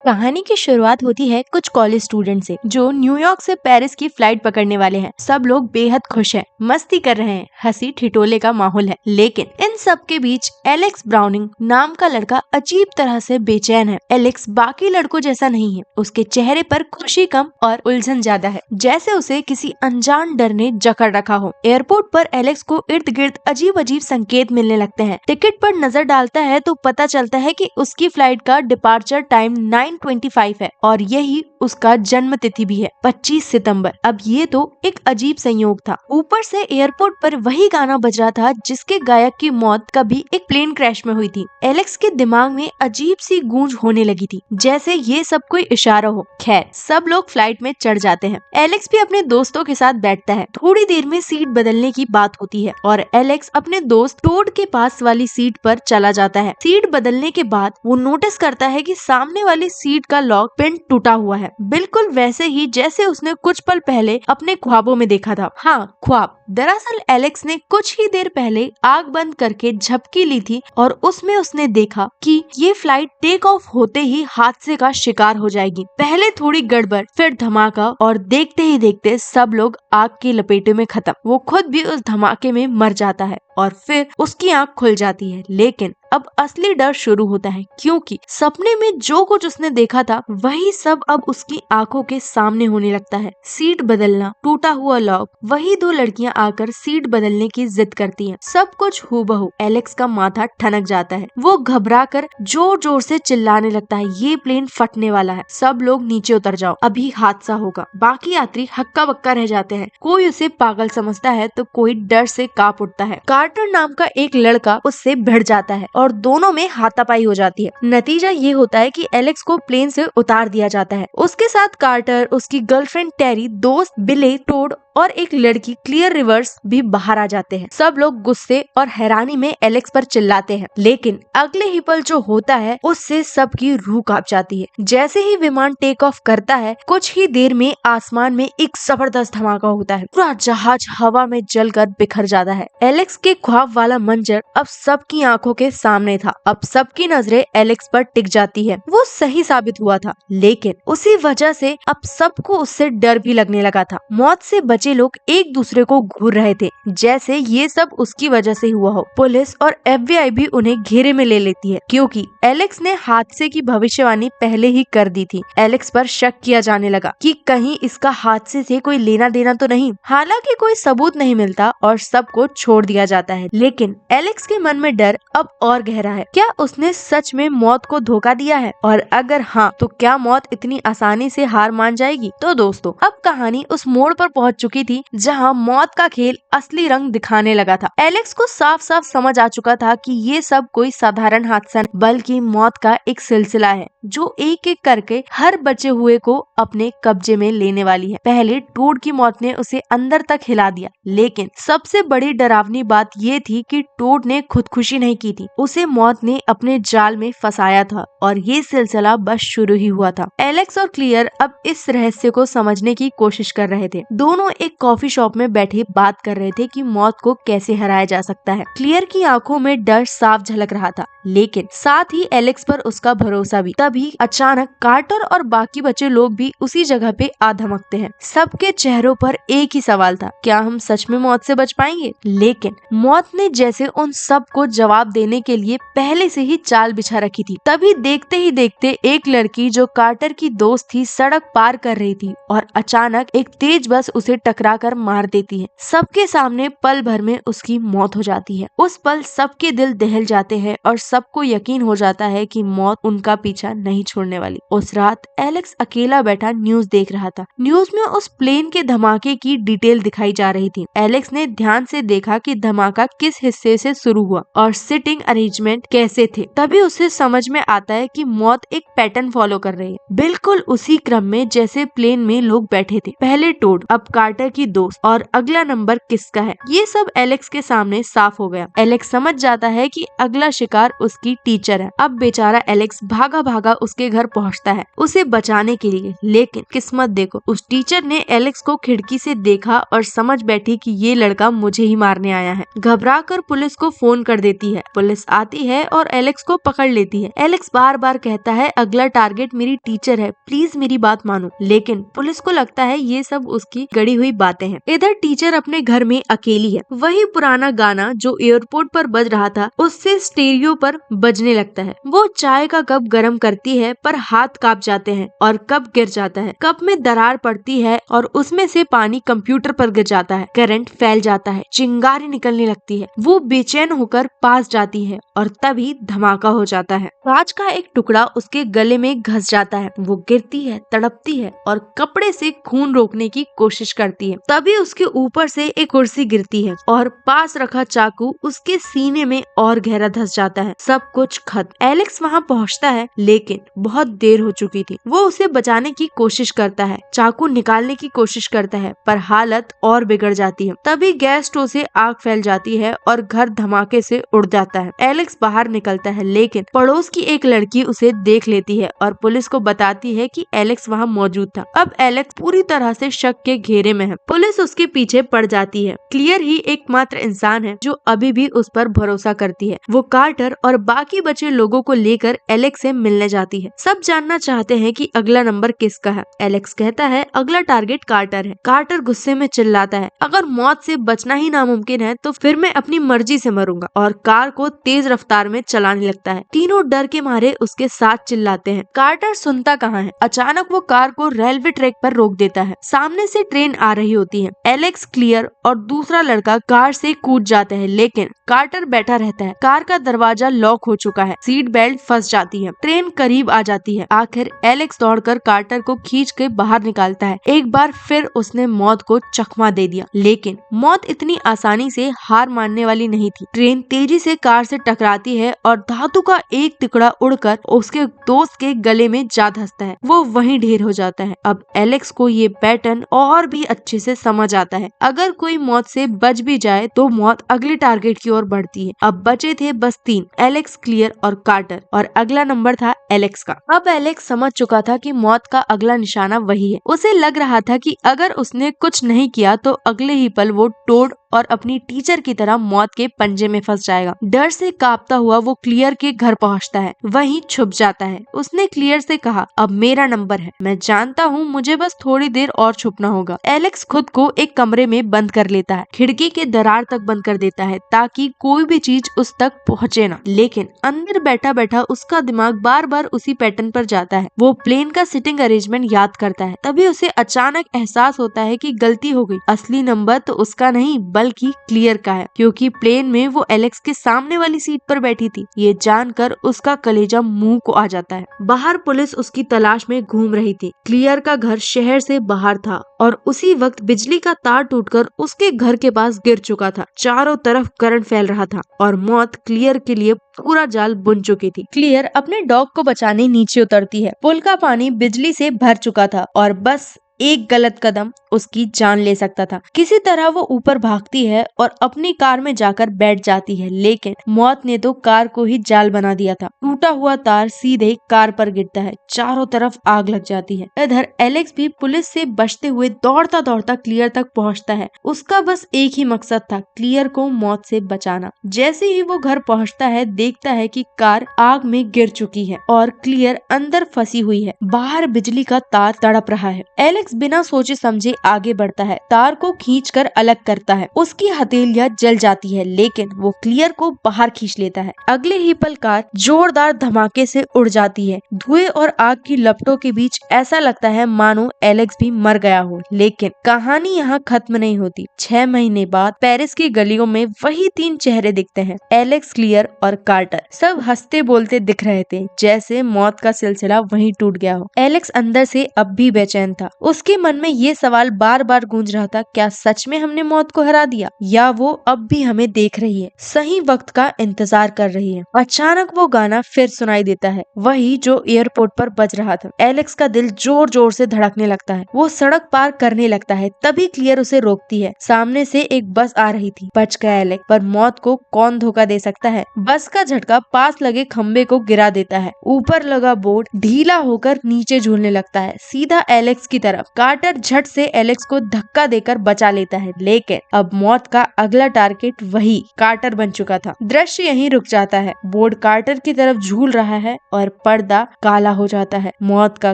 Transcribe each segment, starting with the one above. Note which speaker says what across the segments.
Speaker 1: कहानी की शुरुआत होती है कुछ कॉलेज स्टूडेंट से जो न्यूयॉर्क से पेरिस की फ्लाइट पकड़ने वाले हैं। सब लोग बेहद खुश हैं, मस्ती कर रहे हैं, हंसी ठिठोले का माहौल है। लेकिन इन सब के बीच एलेक्स ब्राउनिंग नाम का लड़का अजीब तरह से बेचैन है। एलेक्स बाकी लड़कों जैसा नहीं है, उसके चेहरे पर खुशी कम और उलझन ज्यादा है, जैसे उसे किसी अनजान डर ने जकड़ रखा हो। एयरपोर्ट पर एलेक्स को इर्द गिर्द अजीब अजीब संकेत मिलने लगते हैं। टिकट पर नजर डालता है तो पता चलता है कि उसकी फ्लाइट का डिपार्चर टाइम 9:25 है और यही उसका जन्म तिथि भी है, 25 सितंबर। अब ये तो एक अजीब संयोग था। ऊपर से एयरपोर्ट पर वही गाना बज रहा था जिसके गायक की मौत कभी एक प्लेन क्रैश में हुई थी। एलेक्स के दिमाग में अजीब सी गूंज होने लगी थी, जैसे ये सब कोई इशारा हो। खैर, सब लोग फ्लाइट में चढ़ जाते हैं। एलेक्स भी अपने दोस्तों के साथ बैठता है। थोड़ी देर में सीट बदलने की बात होती है और एलेक्स अपने दोस्त टोड के पास वाली सीट पर चला जाता है। सीट बदलने के बाद वो नोटिस करता है कि सामने वाली सीट का लॉक पिन टूटा हुआ है, बिल्कुल वैसे ही जैसे उसने कुछ पल पहले अपने ख्वाबों में देखा था। हाँ, ख्वाब। दरअसल एलेक्स ने कुछ ही देर पहले आग बंद करके झपकी ली थी और उसमें उसने देखा कि ये फ्लाइट टेक ऑफ होते ही हादसे का शिकार हो जाएगी। पहले थोड़ी गड़बड़, फिर धमाका और देखते ही देखते सब लोग आग की लपेटे में खत्म। वो खुद भी उस धमाके में मर जाता है और फिर उसकी आंख खुल जाती है। लेकिन अब असली डर शुरू होता है, क्योंकि सपने में जो कुछ उसने देखा था वही सब अब उसकी आंखों के सामने होने लगता है। सीट बदलना, टूटा हुआ लॉक, वही दो लड़कियां आकर सीट बदलने की जिद करती हैं। सब कुछ हूबहू। एलेक्स का माथा ठनक जाता है। वो घबरा कर जोर जोर से चिल्लाने लगता है, ये प्लेन फटने वाला है, सब लोग नीचे उतर जाओ, अभी हादसा होगा। बाकी यात्री हक्का बक्का रह जाते हैं। कोई उसे पागल समझता है तो कोई डर से कांप उठता है। कार्टर नाम का एक लड़का उससे भिड़ जाता है और दोनों में हाथापाई हो जाती है। नतीजा ये होता है कि एलेक्स को प्लेन से उतार दिया जाता है। उसके साथ कार्टर, उसकी गर्लफ्रेंड टेरी, दोस्त बिले, टोड और एक लड़की क्लियर रिवर्स भी बाहर आ जाते हैं। सब लोग गुस्से और हैरानी में एलेक्स पर चिल्लाते हैं, लेकिन अगले ही पल जो होता है उससे सबकी रूह कांप जाती है। जैसे ही विमान टेक ऑफ करता है, कुछ ही देर में आसमान में एक जबरदस्त धमाका होता है। पूरा जहाज हवा में जलकर बिखर जाता है। एलेक्स के ख्वाब वाला मंजर अब सबकी आंखों के सामने था। अब सबकी नजरें एलेक्स पर टिक जाती है। वो सही साबित हुआ था, लेकिन उसी वजह से अब सबको उससे डर भी लगने लगा था। मौत से बचे लोग एक दूसरे को घूर रहे थे, जैसे ये सब उसकी वजह से हुआ हो। पुलिस और FBI भी उन्हें घेरे में ले लेती है, क्योंकि एलेक्स ने हादसे की भविष्यवाणी पहले ही कर दी थी। एलेक्स पर शक किया जाने लगा कि कहीं इसका हादसे से कोई लेना देना तो नहीं। हालांकि कोई सबूत नहीं मिलता और सबको छोड़ दिया जाता है, लेकिन एलेक्स के मन में डर अब और गहरा है। क्या उसने सच में मौत को धोखा दिया है? और अगर हाँ, तो क्या मौत इतनी आसानी से हार मान जाएगी? तो दोस्तों, अब कहानी उस मोड़ पर पहुंच चुकी थी जहां मौत का खेल असली रंग दिखाने लगा था। एलेक्स को साफ साफ समझ आ चुका था कि ये सब कोई साधारण हादसा नहीं, बल्कि मौत का एक सिलसिला है जो एक एक करके हर बचे हुए को अपने कब्जे में लेने वाली है। पहले टोड की मौत ने उसे अंदर तक हिला दिया, लेकिन सबसे बड़ी डरावनी बात ये थी कि टोड ने खुदकुशी नहीं की थी, उसे मौत ने अपने जाल में फंसाया था और ये सिलसिला बस शुरू ही हुआ था। एलेक्स और क्लियर अब इस रहस्य को समझने की कोशिश कर रहे थे। दोनों एक कॉफी शॉप में बैठे बात कर रहे थे कि मौत को कैसे हराया जा सकता है। क्लियर की आंखों में डर साफ झलक रहा था, लेकिन साथ ही एलेक्स पर उसका भरोसा भी। तभी अचानक कार्टर और बाकी बचे लोग भी उसी जगह पे आ धमकते हैं। सबके चेहरों पर एक ही सवाल था, क्या हम सच में मौत से बच पाएंगे? लेकिन मौत ने जैसे उन सब को जवाब देने के लिए पहले से ही चाल बिछा रखी थी। तभी देखते ही देखते एक लड़की जो कार्टर की दोस्त थी सड़क पार कर रही थी और अचानक एक तेज बस उसे टकरा कर मार देती है। सबके सामने पल भर में उसकी मौत हो जाती है। उस पल सबके दिल दहल जाते हैं और सबको यकीन हो जाता है कि मौत उनका पीछा नहीं छोड़ने वाली। उस रात एलेक्स अकेला बैठा न्यूज देख रहा था। न्यूज में उस प्लेन के धमाके की डिटेल दिखाई जा रही थी। एलेक्स ने ध्यान से देखा कि धमाका किस हिस्से से शुरू हुआ और सिटिंग अरेंजमेंट कैसे थे। तभी उसे समझ में आता है कि मौत एक पैटर्न फॉलो कर रही है, बिल्कुल उसी क्रम में जैसे प्लेन में लोग बैठे थे। पहले टोड, अब कार्टर की दोस्त और अगला नंबर किसका है, ये सब एलेक्स के सामने साफ हो गया। एलेक्स समझ जाता है कि अगला शिकार उसकी टीचर है। अब बेचारा एलेक्स भागा भागा उसके घर पहुंचता है उसे बचाने के लिए, लेकिन किस्मत देखो, उस टीचर ने एलेक्स को खिड़की से देखा और समझ बैठी कि ये लड़का मुझे ही मारने आया है। घबरा कर पुलिस को फोन कर देती है। पुलिस आती है और एलेक्स को पकड़ लेती है। एलेक्स बार बार कहता है अगला टारगेट मेरी टीचर है, प्लीज मेरी बात मानो, लेकिन पुलिस को लगता है ये सब उसकी गढ़ी हुई बातें हैं। इधर टीचर अपने घर में अकेली है। वही पुराना गाना जो एयरपोर्ट पर बज रहा था उससे स्टीरियो पर बजने लगता है। वो चाय का कप गर्म करती है पर हाथ कांप जाते हैं और कप गिर जाता है। कप में दरार पड़ती है और उसमें से पानी कंप्यूटर पर गिर जाता है। करंट फैल जाता है, चिंगारी निकलने लगती है। वो बेचैन होकर पास जाती है और तभी धमाका हो जाता है। कांच का एक टुकड़ा उसके गले में घस जाता है। वो गिरती है, तड़पती है और कपड़े से खून रोकने की कोशिश करती है। तभी उसके ऊपर से एक कुर्सी गिरती है और पास रखा चाकू उसके सीने में और गहरा धंस जाता है। सब कुछ खत्म। एलेक्स वहाँ पहुँचता है लेकिन बहुत देर हो चुकी थी। वो उसे बचाने की कोशिश करता है, चाकू निकालने की कोशिश करता है पर हालत और बिगड़ जाती है। तभी गैस स्टोव से आग फैल जाती है और घर धमाके से उड़ जाता है। एलेक्स बाहर निकलता है लेकिन पड़ोस की एक लड़की उसे देख लेती है और पुलिस को बताती है कि एलेक्स वहाँ मौजूद था। अब एलेक्स पूरी तरह से शक के घेरे में है। पुलिस उसके पीछे पड़ जाती है। क्लियर ही एकमात्र इंसान है जो अभी भी उस पर भरोसा करती है। वो कार्टर और बाकी बचे लोगों को लेकर एलेक्स से मिलने जाती है। सब जानना चाहते हैं कि अगला नंबर किसका है। एलेक्स कहता है अगला टारगेट कार्टर है। कार्टर गुस्से में चिल्लाता है अगर मौत से बचना ही नामुमकिन है तो फिर मैं अपनी मर्जी से मरूंगा, और कार को तेज रफ्तार में चलाने लगता है। तीनों डर के मारे उसके साथ चिल्लाते हैं। कार्टर सुनता कहाँ है। अचानक वो कार को रेलवे ट्रैक पर रोक देता है। सामने से ट्रेन आ रही होती है। एलेक्स, क्लियर और दूसरा लड़का कार से कूद जाते हैं लेकिन कार्टर बैठा रहता है। कार का दरवाजा लॉक हो चुका है। सीट बेल्ट फंस जाती है। ट्रेन करीब आ जाती है। आखिर एलेक्स दौड़कर कार्टर को खींच के बाहर निकालता है। एक बार फिर उसने मौत को चकमा दे दिया, लेकिन मौत इतनी आसानी से हार मानने वाली नहीं थी। ट्रेन तेजी से कार से टकराती है और धातु का एक टुकड़ा उड़कर उसके दोस्त के गले में जा धंसता है। वो वहीं ढेर हो जाता है। अब एलेक्स को ये पैटर्न और भी अच्छे से समझ आता है। अगर कोई मौत से बच भी जाए तो मौत अगले टारगेट की ओर बढ़ती है। अब बचे थे बस 3, एलेक्स, क्लियर और कार्टर, और अगला नंबर था एलेक्स का। अब एलेक्स समझ चुका था कि मौत का अगला निशाना वही है। उसे लग रहा था कि अगर उसने कुछ नहीं किया तो अगले ही पल वो टोड और अपनी टीचर की तरह मौत के पंजे में फंस जाएगा। डर से कांपता हुआ वो क्लियर के घर पहुंचता है, वहीं छुप जाता है। उसने क्लियर से कहा अब मेरा नंबर है, मैं जानता हूँ, मुझे बस थोड़ी देर और छुपना होगा। एलेक्स खुद को एक कमरे में बंद कर लेता है, खिड़की के दरार तक बंद कर देता है ताकि कोई भी चीज उस तक पहुँचे ना। लेकिन अंदर बैठा बैठा उसका दिमाग बार बार उसी पैटर्न पर जाता है। वो प्लेन का सिटिंग अरेंजमेंट याद करता है। तभी उसे अचानक एहसास होता है कि गलती हो गई। असली नंबर तो उसका नहीं बल्कि क्लियर का है, क्योंकि प्लेन में वो एलेक्स के सामने वाली सीट पर बैठी थी। ये जानकर उसका कलेजा मुंह को आ जाता है। बाहर पुलिस उसकी तलाश में घूम रही थी। क्लियर का घर शहर से बाहर था और उसी वक्त बिजली का तार टूटकर उसके घर के पास गिर चुका था। चारों तरफ करंट फैल रहा था और मौत क्लियर के लिए पूरा जाल बुन चुकी थी। क्लियर अपने डॉग को बचाने नीचे उतरती है। पुल का पानी बिजली से भर चुका था और बस एक गलत कदम उसकी जान ले सकता था। किसी तरह वो ऊपर भागती है और अपनी कार में जाकर बैठ जाती है, लेकिन मौत ने तो कार को ही जाल बना दिया था। टूटा हुआ तार सीधे कार पर गिरता है। चारों तरफ आग लग जाती है। इधर एलेक्स भी पुलिस से बचते हुए दौड़ता दौड़ता क्लियर तक पहुंचता है। उसका बस एक ही मकसद था, क्लियर को मौत से बचाना। जैसे ही वो घर पहुंचता है देखता है कि कार आग में गिर चुकी है और क्लियर अंदर फंसी हुई है। बाहर बिजली का तार तड़प रहा है। एलेक्स बिना सोचे समझे आगे बढ़ता है, तार को खींचकर अलग करता है। उसकी हथेलियां जल जाती है लेकिन वो क्लियर को बाहर खींच लेता है। अगले ही पल कार जोरदार धमाके से उड़ जाती है। धुएं और आग की लपटों के बीच ऐसा लगता है मानो एलेक्स भी मर गया हो। लेकिन कहानी यहाँ खत्म नहीं होती। 6 महीने बाद पेरिस की गलियों में वही 3 चेहरे दिखते हैं, एलेक्स, क्लियर और कार्टर। सब हंसते बोलते दिख रहे थे, जैसे मौत का सिलसिला वहीं टूट गया हो। एलेक्स अंदर से अब भी बेचैन था। उसके मन में ये सवाल बार बार गूंज रहा था, क्या सच में हमने मौत को हरा दिया या वो अब भी हमें देख रही है, सही वक्त का इंतजार कर रही है। अचानक वो गाना फिर सुनाई देता है, वही जो एयरपोर्ट पर बज रहा था। एलेक्स का दिल जोर जोर से धड़कने लगता है। वो सड़क पार करने लगता है, तभी क्लियर उसे रोकती है। सामने से एक बस आ रही थी। बच गया एलेक्स, पर मौत को कौन धोखा दे सकता है। बस का झटका पास लगे खंबे को गिरा देता है। ऊपर लगा बोर्ड ढीला होकर नीचे झूलने लगता है, सीधा एलेक्स की तरफ। तरफ। कार्टर झट से एलेक्स को धक्का देकर बचा लेता है, लेकिन अब मौत का अगला टारगेट वही कार्टर बन चुका था। दृश्य यहीं रुक जाता है। बोर्ड कार्टर की तरफ झूल रहा है और पर्दा काला हो जाता है। मौत का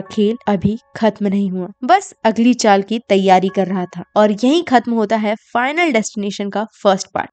Speaker 1: खेल अभी खत्म नहीं हुआ, बस अगली चाल की तैयारी कर रहा था। और यहीं खत्म होता है फाइनल डेस्टिनेशन का फर्स्ट पार्ट।